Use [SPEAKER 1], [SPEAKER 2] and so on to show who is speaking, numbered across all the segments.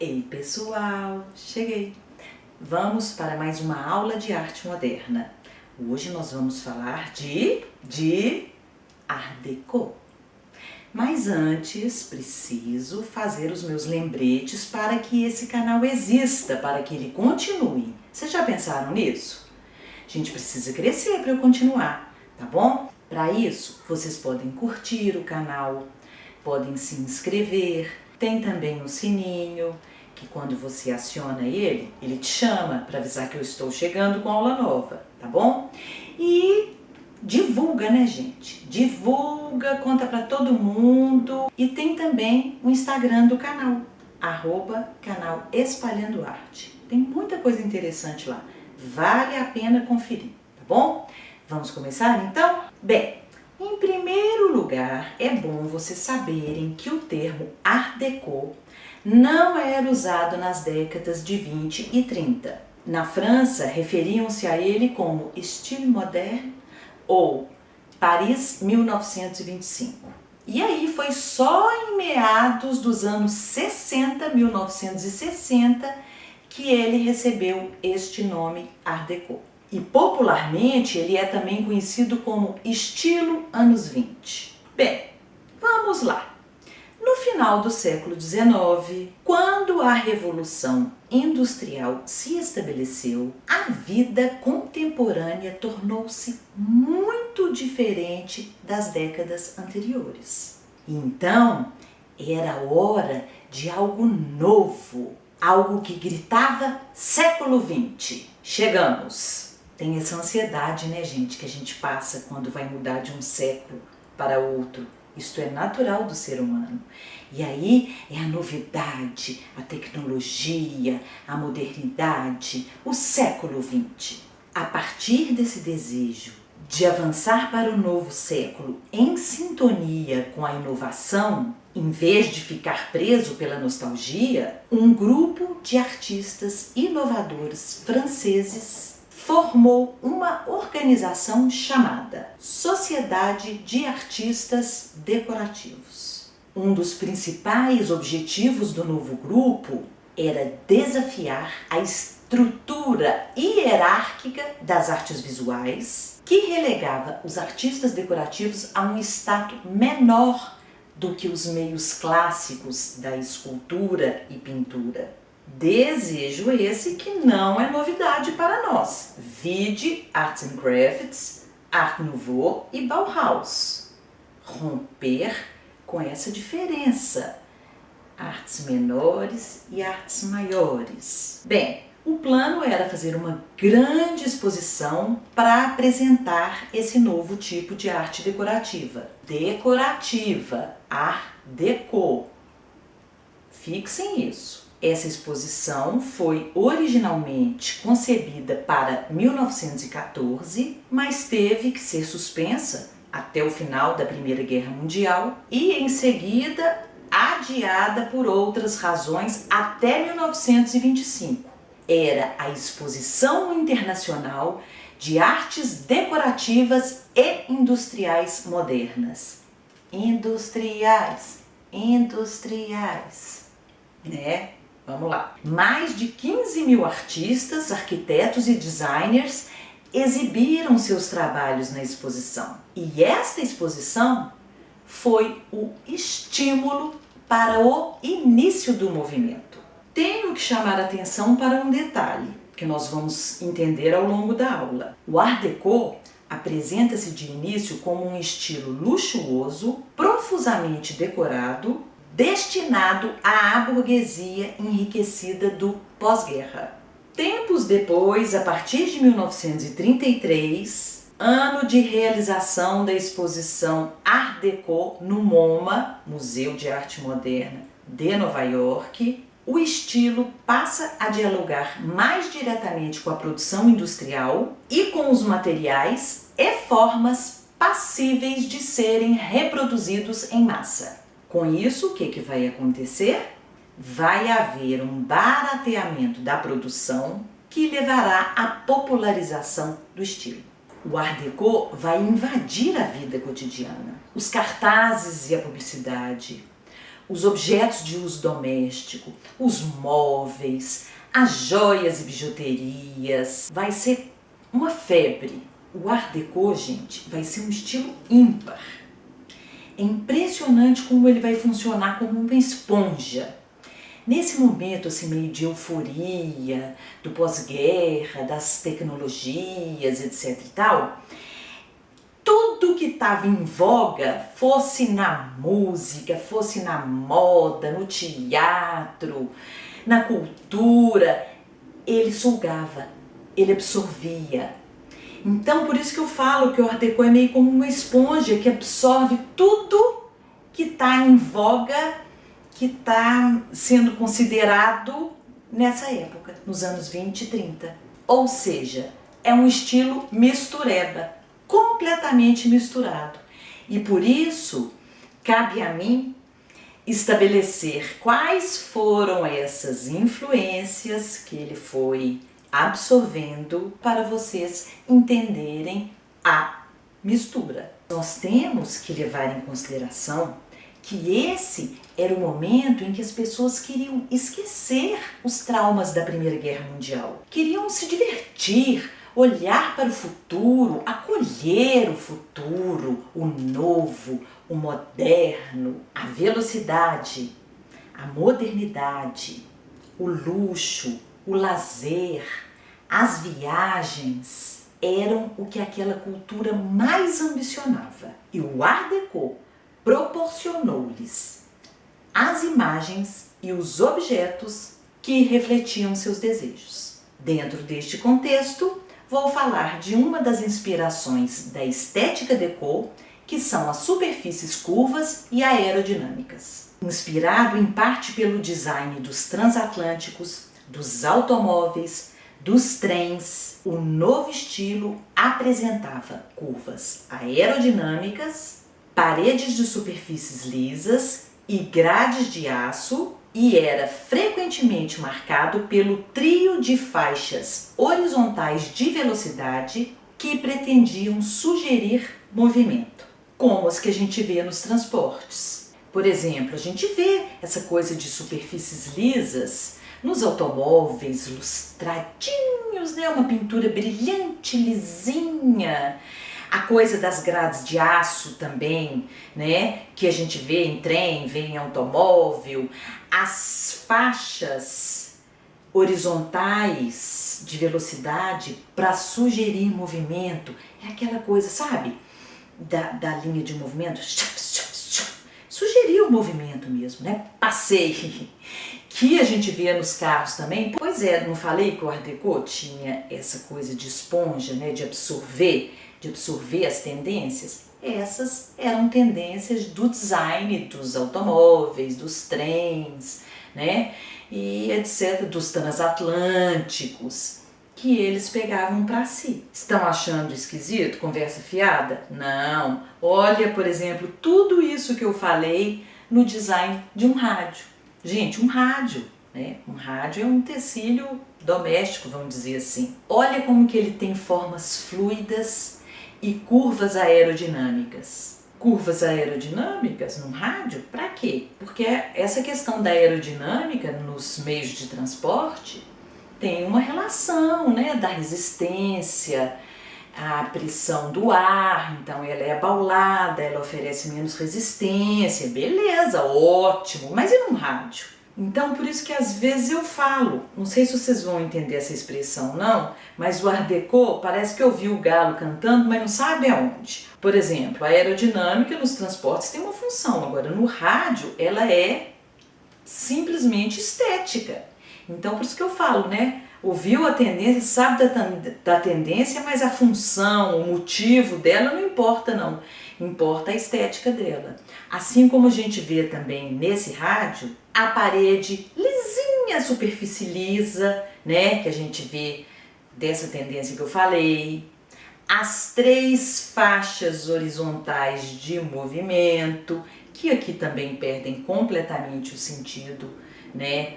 [SPEAKER 1] Ei pessoal, cheguei! Vamos para mais uma aula de arte moderna. Hoje nós vamos falar de Art Deco. Mas antes preciso fazer os meus lembretes para que esse canal exista, para que ele continue. Vocês já pensaram nisso? A gente precisa crescer para eu continuar, tá bom? Para isso, vocês podem curtir o canal, podem se inscrever, tem também o sininho, que quando você aciona ele, ele te chama para avisar que eu estou chegando com aula nova, tá bom? E divulga, né, gente? Divulga, conta para todo mundo. E tem também o Instagram do canal, @canal Espalhando Arte. Tem muita coisa interessante lá, vale a pena conferir, tá bom? Vamos começar então? Bem, em primeiro lugar, é bom vocês saberem que o termo Art Deco não era usado nas décadas de 20 e 30. Na França, referiam-se a ele como Style Moderne ou Paris 1925. E aí foi só em meados dos anos 60, 1960, que ele recebeu este nome Art Deco. E popularmente ele é também conhecido como estilo anos 20. Bem, vamos lá. No final do século XIX, quando a Revolução Industrial se estabeleceu, a vida contemporânea tornou-se muito diferente das décadas anteriores. Então, era hora de algo novo, algo que gritava século XX. Chegamos! Tem essa ansiedade, né, gente, que a gente passa quando vai mudar de um século para outro. Isto é natural do ser humano. E aí é a novidade, a tecnologia, a modernidade, o século XX. A partir desse desejo de avançar para o novo século em sintonia com a inovação, em vez de ficar preso pela nostalgia, um grupo de artistas inovadores franceses formou uma organização chamada Sociedade de Artistas Decorativos. Um dos principais objetivos do novo grupo era desafiar a estrutura hierárquica das artes visuais, que relegava os artistas decorativos a um status menor do que os meios clássicos da escultura e pintura. Desejo esse que não é novidade para nós. Vide Arts and Crafts, Art Nouveau e Bauhaus. Romper com essa diferença. Artes menores e artes maiores. Bem, o plano era fazer uma grande exposição para apresentar esse novo tipo de arte decorativa. Decorativa, Art Deco. Fixem isso. Essa exposição foi originalmente concebida para 1914, mas teve que ser suspensa até o final da Primeira Guerra Mundial e, em seguida, adiada por outras razões até 1925. Era a Exposição Internacional de Artes Decorativas e Industriais Modernas. Industriais, né? Vamos lá. Mais de 15 mil artistas, arquitetos e designers exibiram seus trabalhos na exposição. E esta exposição foi o estímulo para o início do movimento. Tenho que chamar a atenção para um detalhe que nós vamos entender ao longo da aula. O Art Deco apresenta-se de início como um estilo luxuoso, profusamente decorado, destinado à burguesia enriquecida do pós-guerra. Tempos depois, a partir de 1933, ano de realização da exposição Art Deco no MoMA, Museu de Arte Moderna de Nova York, o estilo passa a dialogar mais diretamente com a produção industrial e com os materiais e formas passíveis de serem reproduzidos em massa. Com isso, o que vai acontecer? Vai haver um barateamento da produção que levará à popularização do estilo. O Art Deco vai invadir a vida cotidiana. Os cartazes e a publicidade, os objetos de uso doméstico, os móveis, as joias e bijuterias. Vai ser uma febre. O Art Deco, gente, vai ser um estilo ímpar. É impressionante como ele vai funcionar como uma esponja. Nesse momento assim, meio de euforia, do pós-guerra, das tecnologias, etc e tal, tudo que estava em voga, fosse na música, fosse na moda, no teatro, na cultura, ele sugava, ele absorvia. Então, por isso que eu falo que o Art Deco é meio como uma esponja que absorve tudo que está em voga, que está sendo considerado nessa época, nos anos 20 e 30. Ou seja, é um estilo mistureba, completamente misturado. E por isso, cabe a mim estabelecer quais foram essas influências que ele foi absorvendo para vocês entenderem a mistura. Nós temos que levar em consideração que esse era o momento em que as pessoas queriam esquecer os traumas da Primeira Guerra Mundial. Queriam se divertir, olhar para o futuro, acolher o futuro, o novo, o moderno, a velocidade, a modernidade, o luxo, o lazer, as viagens eram o que aquela cultura mais ambicionava. E o Art Deco proporcionou-lhes as imagens e os objetos que refletiam seus desejos. Dentro deste contexto, vou falar de uma das inspirações da estética Deco, que são as superfícies curvas e aerodinâmicas. Inspirado em parte pelo design dos transatlânticos, dos automóveis, dos trens, o novo estilo apresentava curvas aerodinâmicas, paredes de superfícies lisas e grades de aço, e era frequentemente marcado pelo trio de faixas horizontais de velocidade que pretendiam sugerir movimento, como as que a gente vê nos transportes. Por exemplo, a gente vê essa coisa de superfícies lisas nos automóveis, lustradinhos, né? Uma pintura brilhante, lisinha. A coisa das grades de aço também, né? Que a gente vê em trem, vê em automóvel. As faixas horizontais de velocidade para sugerir movimento. É aquela coisa, sabe? Da linha de movimento. Sugerir o movimento mesmo, né? Passeio. Que a gente vê nos carros também. Pois é, não falei que o Art Deco tinha essa coisa de esponja, né? De absorver as tendências? Essas eram tendências do design dos automóveis, dos trens, né? E etc., dos transatlânticos, que eles pegavam para si. Estão achando esquisito? Conversa fiada? Não. Olha, por exemplo, tudo isso que eu falei no design de um rádio. Gente, um rádio, né? Um rádio é um utensílio doméstico, vamos dizer assim. Olha como que ele tem formas fluidas e curvas aerodinâmicas. Curvas aerodinâmicas num rádio? Para quê? Porque essa questão da aerodinâmica nos meios de transporte tem uma relação, né, da resistência, a pressão do ar, então ela é abaulada, ela oferece menos resistência, beleza, ótimo, mas e num rádio? Então, por isso que às vezes eu falo, não sei se vocês vão entender essa expressão não, mas o Art Deco parece que eu vi o galo cantando, mas não sabe aonde. Por exemplo, a aerodinâmica nos transportes tem uma função, agora no rádio ela é simplesmente estética. Então, por isso que eu falo, né? Ouviu a tendência, sabe da tendência, mas a função, o motivo dela não importa não, importa a estética dela. Assim como a gente vê também nesse rádio, a parede lisinha, a superfície lisa, né, que a gente vê dessa tendência que eu falei, as 3 faixas horizontais de movimento, que aqui também perdem completamente o sentido, né,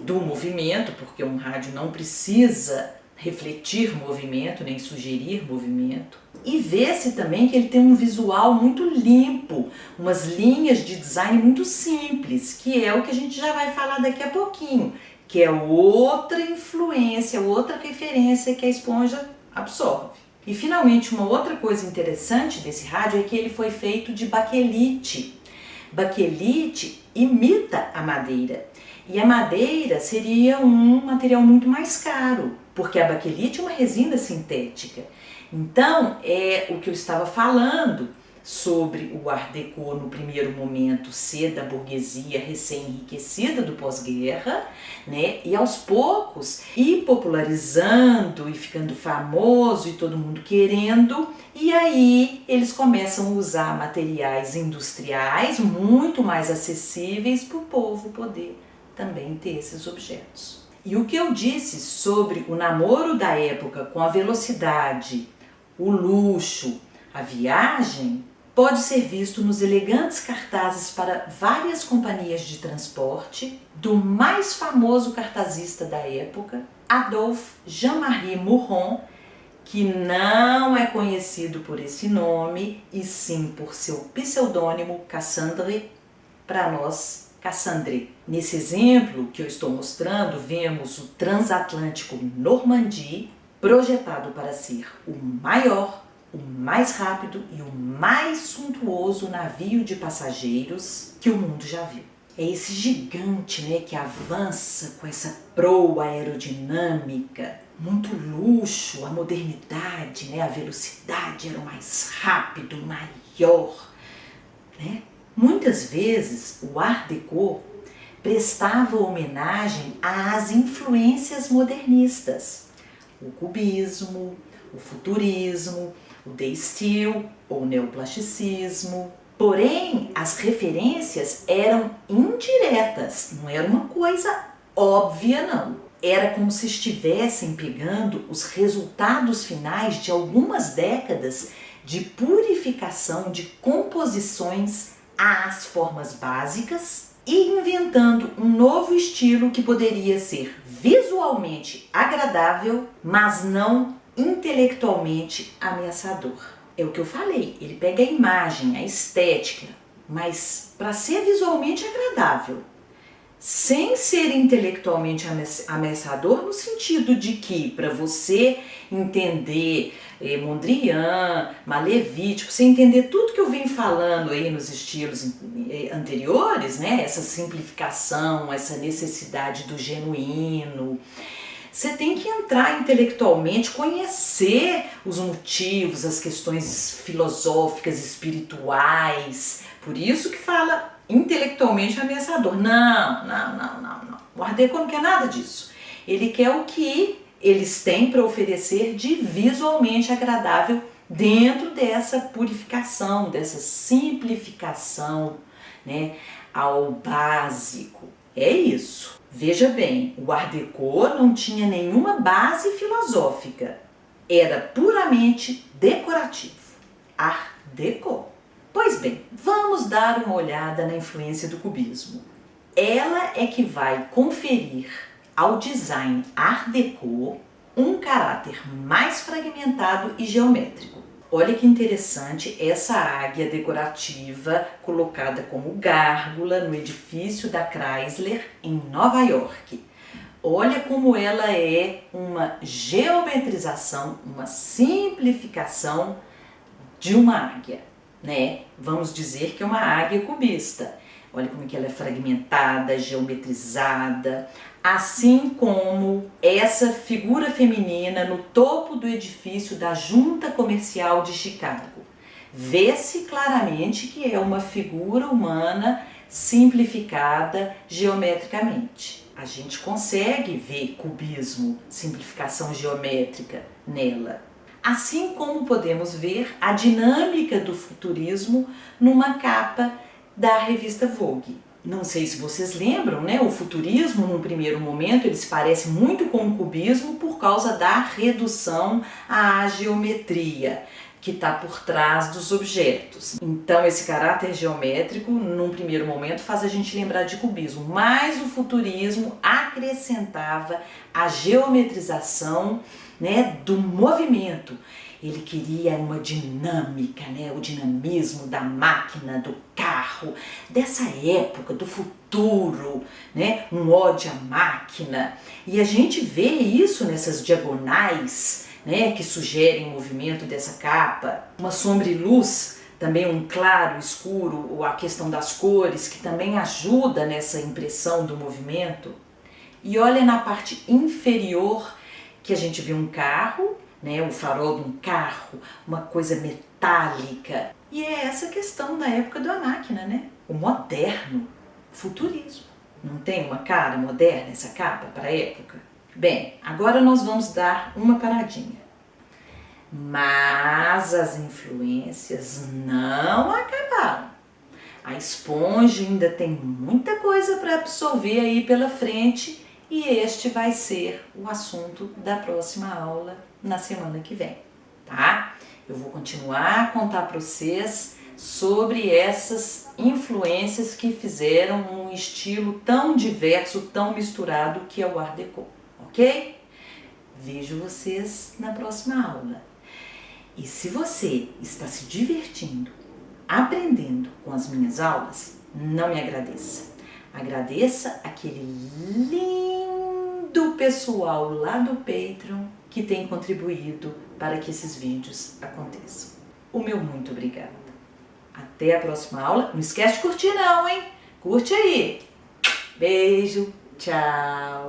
[SPEAKER 1] do movimento, porque um rádio não precisa refletir movimento, nem sugerir movimento. E vê-se também que ele tem um visual muito limpo, umas linhas de design muito simples, que é o que a gente já vai falar daqui a pouquinho, que é outra influência, outra referência que a esponja absorve. E finalmente, uma outra coisa interessante desse rádio é que ele foi feito de baquelite. Baquelite imita a madeira. E a madeira seria um material muito mais caro, porque a baquelite é uma resina sintética. Então, é o que eu estava falando sobre o Art Deco no primeiro momento ser da burguesia recém-enriquecida do pós-guerra, né? E aos poucos ir popularizando e ficando famoso e todo mundo querendo, e aí eles começam a usar materiais industriais muito mais acessíveis para o povo poder também ter esses objetos. E o que eu disse sobre o namoro da época com a velocidade, o luxo, a viagem, pode ser visto nos elegantes cartazes para várias companhias de transporte do mais famoso cartazista da época, Adolphe Jean-Marie Mouron, que não é conhecido por esse nome, e sim por seu pseudônimo Cassandre, para nós, Cassandre. Nesse exemplo que eu estou mostrando, vemos o transatlântico Normandie, projetado para ser o maior, o mais rápido e o mais suntuoso navio de passageiros que o mundo já viu. É esse gigante, né, que avança com essa proa aerodinâmica, muito luxo, a modernidade, né, a velocidade era o mais rápido, maior, né? Muitas vezes o Art Deco prestava homenagem às influências modernistas, o cubismo, o futurismo, o de-style ou neoplasticismo. Porém, as referências eram indiretas, não era uma coisa óbvia não. Era como se estivessem pegando os resultados finais de algumas décadas de purificação de composições às formas básicas e inventando um novo estilo que poderia ser visualmente agradável, mas não intelectualmente ameaçador. É o que eu falei, ele pega a imagem, a estética, mas para ser visualmente agradável, sem ser intelectualmente ameaçador, no sentido de que para você entender Mondrian, Malevich, você entender tudo que eu venho falando aí nos estilos anteriores, né? Essa simplificação, essa necessidade do genuíno, você tem que entrar intelectualmente, conhecer os motivos, as questões filosóficas, espirituais. Por isso que fala intelectualmente ameaçador. Não. O Art Deco não quer nada disso. Ele quer o que eles têm para oferecer de visualmente agradável dentro dessa purificação, dessa simplificação, né, ao básico. É isso. Veja bem, o Art Deco não tinha nenhuma base filosófica, era puramente decorativo. Art Deco. Pois bem, vamos dar uma olhada na influência do cubismo. Ela é que vai conferir ao design Art Deco um caráter mais fragmentado e geométrico. Olha que interessante essa águia decorativa colocada como gárgula no edifício da Chrysler em Nova York. Olha como ela é uma geometrização, uma simplificação de uma águia, né? Vamos dizer que é uma águia cubista. Olha como que ela é fragmentada, geometrizada, assim como essa figura feminina no topo do edifício da Junta Comercial de Chicago. Vê-se claramente que é uma figura humana simplificada geometricamente. A gente consegue ver cubismo, simplificação geométrica nela. Assim como podemos ver a dinâmica do futurismo numa capa da revista Vogue. Não sei se vocês lembram, né? O futurismo, num primeiro momento, ele se parece muito com o cubismo por causa da redução à geometria que está por trás dos objetos. Então, esse caráter geométrico, num primeiro momento, faz a gente lembrar de cubismo, mas o futurismo acrescentava a geometrização né, do movimento. Ele queria uma dinâmica, né, o dinamismo da máquina, do carro, dessa época, do futuro, né, um ódio à máquina. E a gente vê isso nessas diagonais, né, que sugerem o movimento dessa capa. Uma sombra e luz, também um claro, escuro, ou a questão das cores, que também ajuda nessa impressão do movimento. E olha na parte inferior que a gente vê um carro, né, o farol de um carro, uma coisa metálica. E é essa questão da época da máquina, né? O moderno, futurismo. Não tem uma cara moderna essa capa para a época? Bem, agora nós vamos dar uma paradinha. Mas as influências não acabaram. A esponja ainda tem muita coisa para absorver aí pela frente e este vai ser o assunto da próxima aula na semana que vem, tá? Eu vou continuar a contar para vocês sobre essas influências que fizeram um estilo tão diverso, tão misturado que é o Art Deco, ok? Vejo vocês na próxima aula. E se você está se divertindo, aprendendo com as minhas aulas, não me agradeça. Agradeça aquele lindo pessoal lá do Patreon que tem contribuído para que esses vídeos aconteçam. O meu muito obrigada. Até a próxima aula. Não esquece de curtir não, hein? Curte aí. Beijo. Tchau.